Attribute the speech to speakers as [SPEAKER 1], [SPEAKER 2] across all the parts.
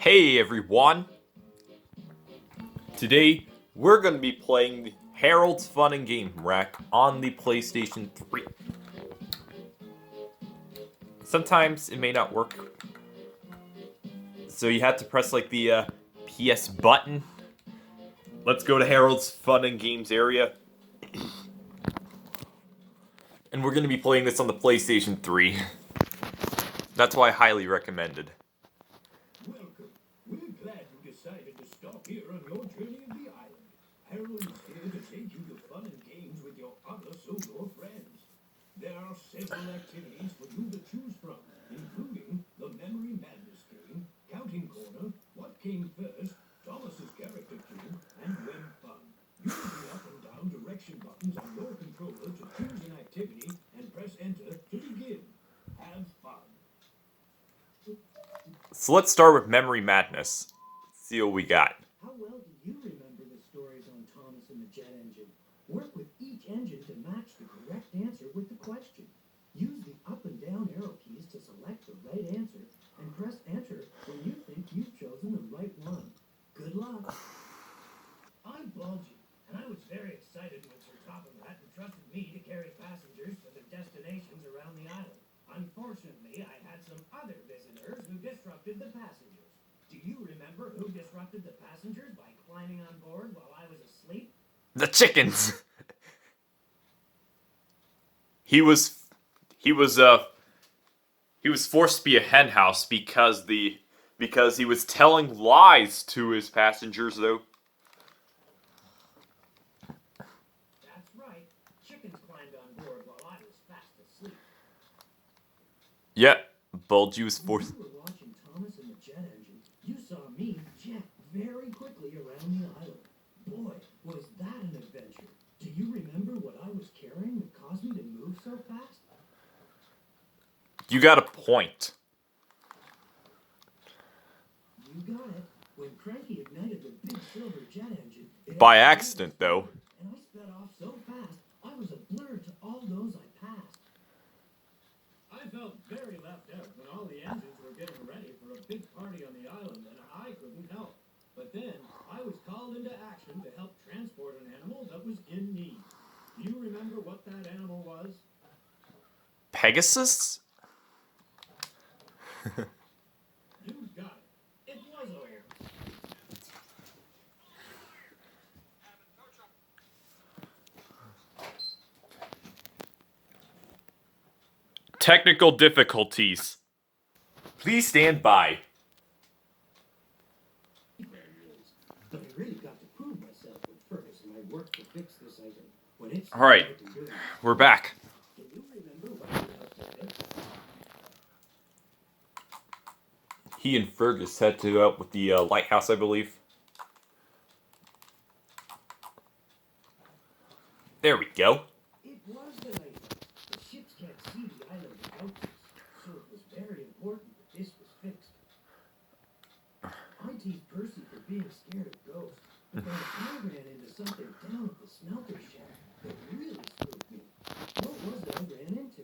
[SPEAKER 1] Hey everyone! Today we're going to be playing Harold's Fun and Game Rack on the PlayStation 3. Sometimes it may not work, so you have to press like the PS button. Let's go to Harold's Fun and Games area. And we're going to be playing this on the PlayStation 3. That's why I highly recommended.
[SPEAKER 2] Welcome. We're glad you decided to stop here on your journey of the island. Harold is here to take you to fun and games with your other Sodor friends. There are several activities for you to choose from, including the Memory Madness game, Counting Corner, What Came First, Thomas's Character Cube, and Web Fun. Use the up and down direction buttons on your controller to choose an activity and press enter to begin. Have fun.
[SPEAKER 1] So let's start with Memory Madness. See what we got.
[SPEAKER 3] How well do you remember the stories on Thomas and the Jet Engine? Work with each engine to match the correct answer with the question. Use the up and down arrow keys to select the right answer and press enter when you think you've chosen the right one. Good luck.
[SPEAKER 2] I'm Bulgy, and I was very excited when Sir Topham entrusted me to carry passengers to their destinations around the island. Unfortunately, I had some other visitors who disrupted the passengers. Do you remember who disrupted the passengers by climbing on board while I was asleep?
[SPEAKER 1] The chickens! He was forced to be a hen house because he was telling lies to his passengers though.
[SPEAKER 2] That's right. Chickens climbed on board while I was fast asleep.
[SPEAKER 1] Yeah, Bulgy was forced.
[SPEAKER 3] When you were watching Thomas and the Jet Engine, you saw me jet very quickly around the island. Boy, was that an adventure. Do you remember what I was carrying that caused me to move so fast?
[SPEAKER 1] You got a point.
[SPEAKER 3] You got it. When Cranky ignited the big silver jet engine...
[SPEAKER 1] By accident, though.
[SPEAKER 3] And I sped off so fast, I was a blur to all those I passed.
[SPEAKER 2] I felt very left out when all the engines were getting ready for a big party on the island, and I couldn't help. But then, I was called into action to help transport an animal that was in need. Do you remember what that animal was?
[SPEAKER 1] Pegasus?
[SPEAKER 2] You got it. It was a bear.
[SPEAKER 1] Technical difficulties. Please stand by.
[SPEAKER 3] Manuals. But I really got to prove myself with Fergus and I worked to fix this item. When it's
[SPEAKER 1] All right,
[SPEAKER 3] I can do it.
[SPEAKER 1] we're back.
[SPEAKER 3] Can you remember what you had to fix?
[SPEAKER 1] He and Fergus had to go out with the lighthouse, I believe. There we go.
[SPEAKER 3] It was the night. The ships can't see the island without this, so it was very important that this was fixed. I teased Percy for being scared of ghosts, but then I ran into something down at the smelter shack that really spooked me. What was it I ran into?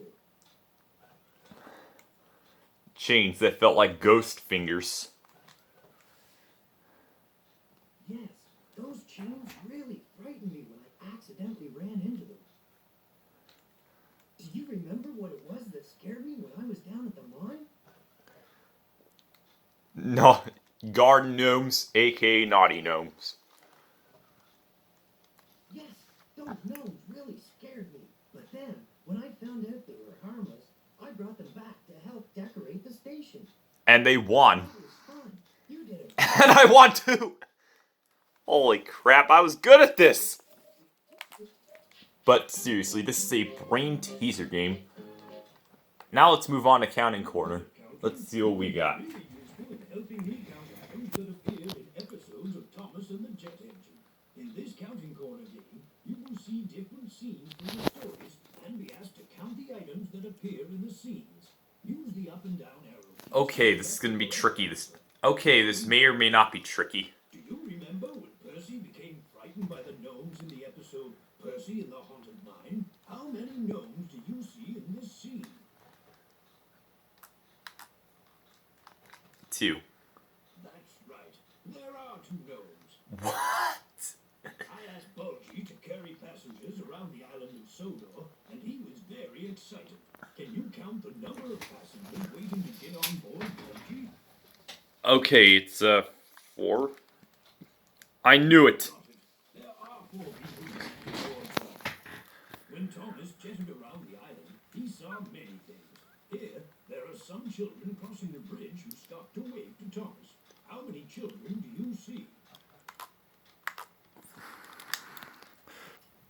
[SPEAKER 1] Chains that felt like ghost fingers.
[SPEAKER 3] Yes, those chains really frightened me when I accidentally ran into them. Do you remember what it was that scared me when I was down at the mine?
[SPEAKER 1] No, garden gnomes, aka naughty gnomes.
[SPEAKER 3] Yes, those gnomes really scared me. But then, when I found out they were harmless, I brought them back to help decorate the station.
[SPEAKER 1] And they won.
[SPEAKER 3] That was fun. You did it.
[SPEAKER 1] And I won too! Holy crap, I was good at this! But seriously, this is a brain teaser game. Now let's move on to Counting Corner. Let's see what we got.
[SPEAKER 2] Really useful in helping me count items that appear in episodes of Thomas and the Jet Engine. In this counting corner game, you will see different scenes from the stories and be asked to count the items that appear in the scenes. Use the up and down arrow keys.
[SPEAKER 1] Okay, this is gonna be tricky. This may or may not be tricky.
[SPEAKER 2] Do you remember when Percy became frightened by the gnomes in the episode Percy in the Haunted Mine? How many gnomes do you see in this scene?
[SPEAKER 1] 2.
[SPEAKER 2] That's two gnomes.
[SPEAKER 1] What?
[SPEAKER 2] I asked Bulgy to carry passengers around the island of Sodor, and he was very excited. Can you count the number of passengers waiting to get on board Bulgy?
[SPEAKER 1] Okay, it's 4. I knew it.
[SPEAKER 2] Got it. There are 4 people waiting to board Bulgy. When Thomas jetted around the island, he saw many things. Here, there are some children crossing the bridge who stopped to wave to Thomas. How many children do you see?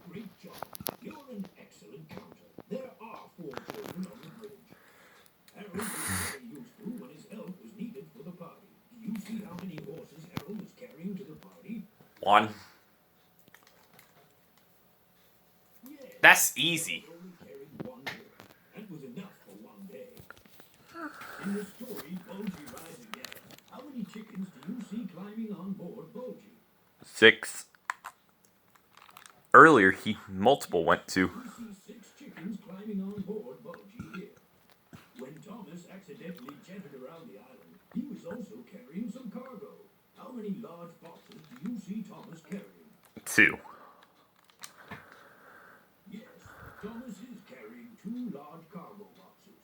[SPEAKER 2] Great job. You're an excellent counter. There are 4 children on the bridge. Harold was very useful when his help was needed for the party. Do you see how many horses Harold was carrying to the party?
[SPEAKER 1] 1.
[SPEAKER 2] Yes.
[SPEAKER 1] That's easy.
[SPEAKER 2] He only carried 1 horse. That was enough for 1 day. In the story, Bulgy Rides Again, how many chickens do you see climbing on board Bulgy?
[SPEAKER 1] 6. Earlier, multiple went to.
[SPEAKER 2] You see 6 chickens climbing on board Bulgy here. When Thomas accidentally jetted around the island, he was also carrying some cargo. How many large boxes do you see Thomas carrying?
[SPEAKER 1] 2.
[SPEAKER 2] Yes, Thomas is carrying 2 large cargo boxes.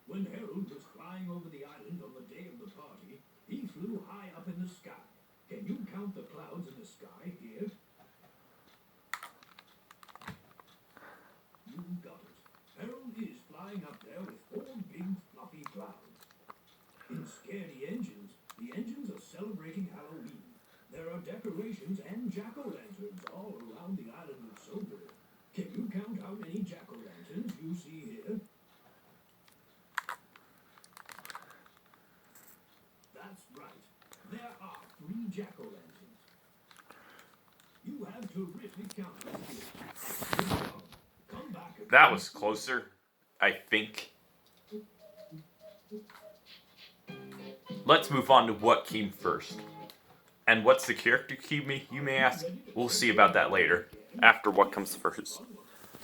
[SPEAKER 2] When Harold was flying over the island on the day of the party, he flew high up in the sky. Can you count the clouds in the sky here? You got it. Harold is flying up there with 4 big fluffy clouds. In Scaredy Engines, the engines are celebrating Halloween. There are decorations and jack-o'-lanterns all around the island of Sodor. Can you count how many jack-o'-lanterns you see here? That's right. There are 3 jack-o'-lanterns. You have terrific counting skills. Good job. Come back again.
[SPEAKER 1] That was closer, I think. Let's move on to what came first. And what's the character cube, you may ask? We'll see about that later, after what comes first.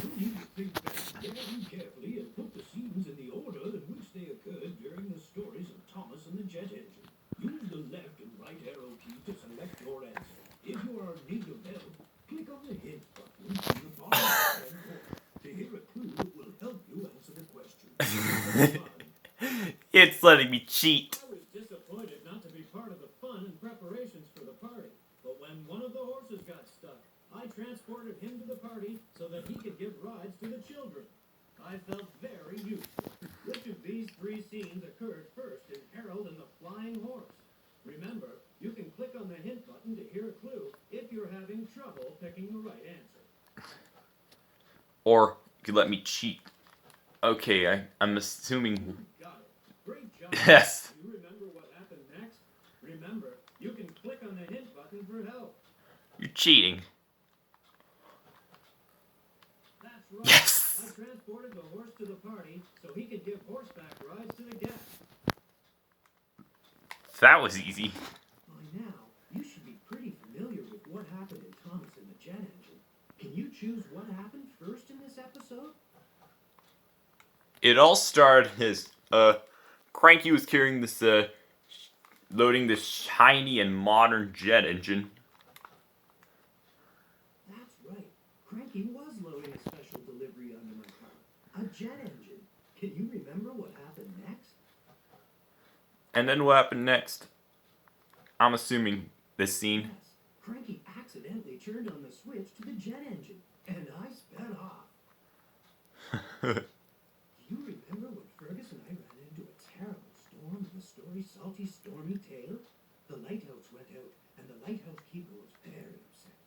[SPEAKER 2] You need to think back very carefully and put the scenes in the order in which they occurred during the stories of Thomas and the Jet Engine. Use the left and right arrow key to select your answer. If you are in need of help, click on the hint button in the bottom left corner to hear a clue that will help you answer the question.
[SPEAKER 1] It's letting me cheat.
[SPEAKER 3] I was disappointed not to be part of the fun and preparations for the party. But when one of the horses got stuck, I transported him to the party so that he could give rides to the children. I felt very useful. Which of these 3 scenes occurred first in Harold and the Flying Horse? Remember, you can click on the hint button to hear a clue if you're having trouble picking the right answer.
[SPEAKER 1] Or you could let me cheat. Okay, I'm assuming.
[SPEAKER 3] Got it. Great job.
[SPEAKER 1] Yes.
[SPEAKER 3] Do you remember what happened next? Remember, you can click on the hint button for help.
[SPEAKER 1] You're cheating.
[SPEAKER 3] That's right.
[SPEAKER 1] Yes.
[SPEAKER 3] I transported the horse to the party so he could give horseback rides to the guests.
[SPEAKER 1] That was easy.
[SPEAKER 3] By now, you should be pretty familiar with what happened in Thomas and the Jet Engine. Can you choose what happened first in this episode?
[SPEAKER 1] It all started as Cranky was carrying this loading this shiny and modern jet engine.
[SPEAKER 3] That's right. Cranky was loading a special delivery under my car. A jet engine. Can you remember what happened next?
[SPEAKER 1] And then what happened next? I'm assuming this scene.
[SPEAKER 3] Yes. Cranky accidentally turned on the switch to the jet engine, and I sped off. Do you remember when Fergus and I ran into a terrible storm in the story Salty Stormy Tale? The lighthouse went out, and the lighthouse keeper was very upset.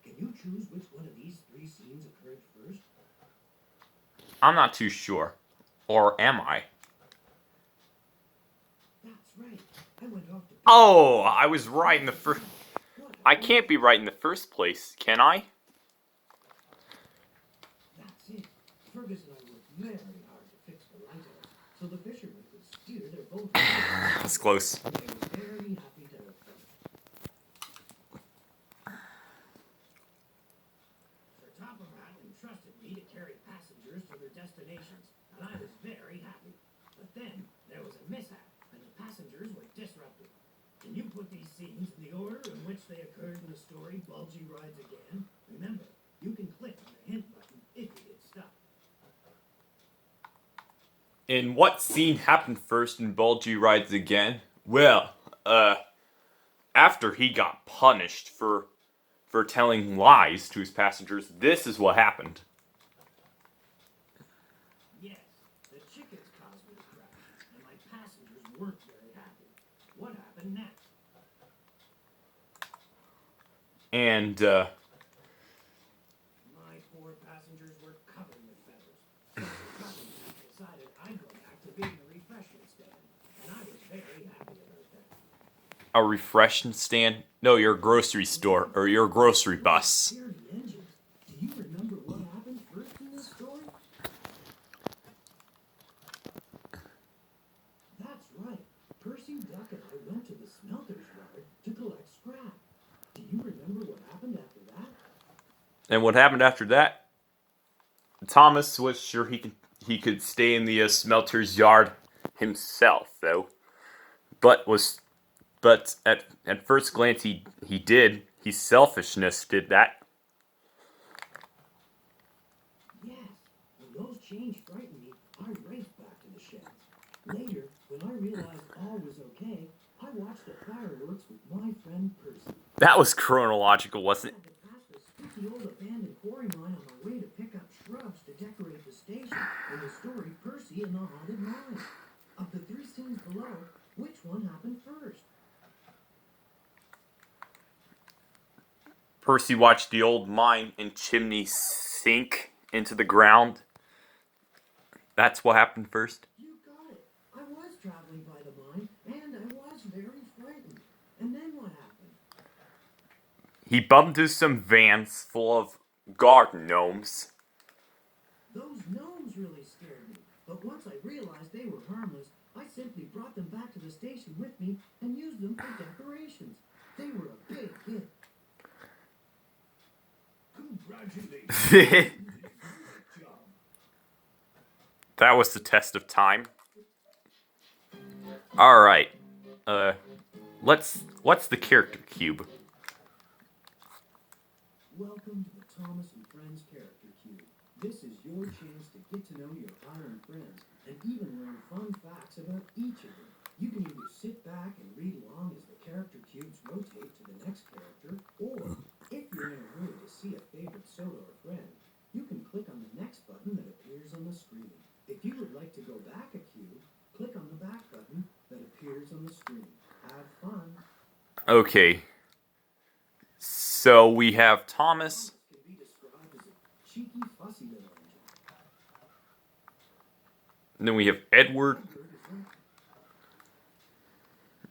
[SPEAKER 3] Can you choose which one of these 3 scenes occurred first?
[SPEAKER 1] I'm not too sure. Or am I?
[SPEAKER 3] That's right. I went off to...
[SPEAKER 1] Oh, I was right in the first...
[SPEAKER 3] What?
[SPEAKER 1] I can't be right in the first place, can I?
[SPEAKER 3] That's it. Fergus and I worked very hard to fix the lighthouse, so the fishermen could steer their boat.
[SPEAKER 1] That's close.
[SPEAKER 3] They were very happy to have done it. Sir Topham entrusted me to carry passengers to their destinations, and I was very happy. But then there was a mishap, and the passengers were disrupted. Can you put these scenes in the order in which they occurred in the story Bulgy Rides Again? Remember, you can click on the hint button if you get stuck.
[SPEAKER 1] And what scene happened first in Bulgy Rides Again? Well, after he got punished for telling lies to his passengers, this is what happened.
[SPEAKER 3] Yes, the chickens caused me to crash, and my passengers weren't very happy. What happened next?
[SPEAKER 1] And
[SPEAKER 3] My poor passengers were covered with feathers. So the captain decided I'd go back to being a refreshment stand, and I was very happy about that.
[SPEAKER 1] a refreshment stand? No, your grocery store or your grocery bus.
[SPEAKER 3] Hear the engines. Do you remember what happened first in this story? That's right. Percy, Duck, and I went to the smelter's yard to collect scrap. Do you remember what happened after that?
[SPEAKER 1] And what happened after that? Thomas was sure he could stay in the smelter's yard himself, though. But at first glance he did. His selfishness did that.
[SPEAKER 3] Yes. When those chains frightened me, I raced back to the sheds. Later, when I realized all was okay, I watched the fireworks with my friend Percy.
[SPEAKER 1] That was chronological, wasn't
[SPEAKER 3] I
[SPEAKER 1] it?
[SPEAKER 3] had to pass the spooky old abandoned quarry mine on my way to pick up shrubs to decorate the station in the story Percy and the Haunted Mine. Of the three scenes below, which one happened first?
[SPEAKER 1] Percy watched the old mine and chimney sink into the ground. That's what happened first.
[SPEAKER 3] You got it. I was traveling by the mine, and I was very frightened. And then what happened?
[SPEAKER 1] He bumped into some vans full of garden gnomes.
[SPEAKER 3] Those gnomes really scared me. But once I realized they were harmless, I simply brought them back to the station with me and used them for decorations. They were a big hit.
[SPEAKER 2] Congratulations. Good job.
[SPEAKER 1] That was the test of time. All right. What's the character cube?
[SPEAKER 3] Welcome to the Thomas and Friends Character Cube. This is your chance to get to know your island friends and even learn fun facts about each of them. You can either sit back and read along as the character cubes rotate to the next character, or if you're in a hurry to see a favorite soda or friend, you can click on the next button that appears on the screen. If you would like to go back a cube, click on the back button that appears on the screen. Have fun.
[SPEAKER 1] Okay. So we have Thomas.
[SPEAKER 3] Can be described as a cheeky, fussy little engine.
[SPEAKER 1] And then we have Edward,
[SPEAKER 3] Bird is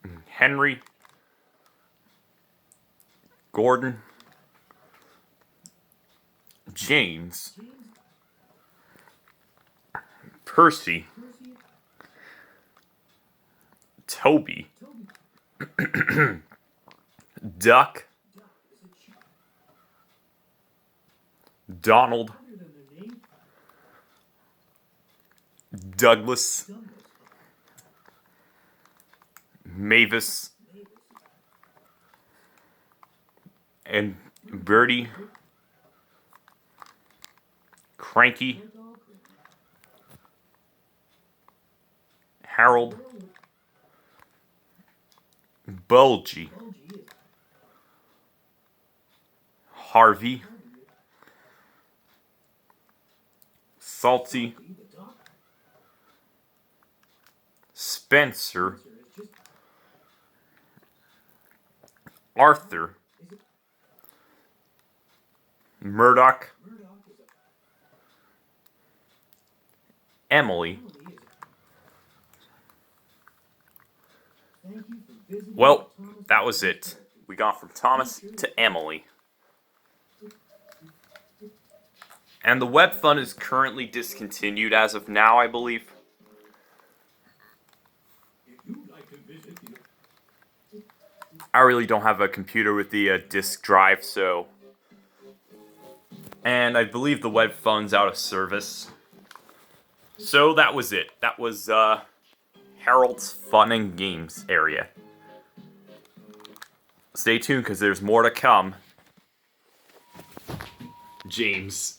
[SPEAKER 3] right.
[SPEAKER 1] Henry, Gordon, James,
[SPEAKER 3] James,
[SPEAKER 1] Percy,
[SPEAKER 3] Percy,
[SPEAKER 1] Toby,
[SPEAKER 3] Toby,
[SPEAKER 1] Duck,
[SPEAKER 3] Duck is a cheek.
[SPEAKER 1] Donald,
[SPEAKER 3] Other than their name,
[SPEAKER 1] Douglas,
[SPEAKER 3] Douglas,
[SPEAKER 1] Mavis,
[SPEAKER 3] Mavis,
[SPEAKER 1] and Birdie, Cranky,
[SPEAKER 3] Red Dog,
[SPEAKER 1] Harold,
[SPEAKER 3] Earl,
[SPEAKER 1] Bulgy,
[SPEAKER 3] Bulgy is
[SPEAKER 1] Harvey,
[SPEAKER 3] Harvey,
[SPEAKER 1] Salty,
[SPEAKER 3] Salty, the Duck,
[SPEAKER 1] Spencer,
[SPEAKER 3] Spencer is just,
[SPEAKER 1] Arthur,
[SPEAKER 3] is it
[SPEAKER 1] Murdoch,
[SPEAKER 3] Murdoch, is it
[SPEAKER 1] Emily.
[SPEAKER 3] Emily, is it? Thank you for visiting
[SPEAKER 1] Well,
[SPEAKER 3] the Thomas
[SPEAKER 1] that
[SPEAKER 3] and
[SPEAKER 1] was
[SPEAKER 3] Friends
[SPEAKER 1] it.
[SPEAKER 3] Character
[SPEAKER 1] We got from Thomas to Emily. And the web fund is currently discontinued as of now, I believe.
[SPEAKER 2] If you'd like to visit the
[SPEAKER 1] I really don't have a computer with the disk drive, so. And I believe the web fund's out of service. So that was it. That was Harold's Fun and Games area. Stay tuned because there's more to come. James.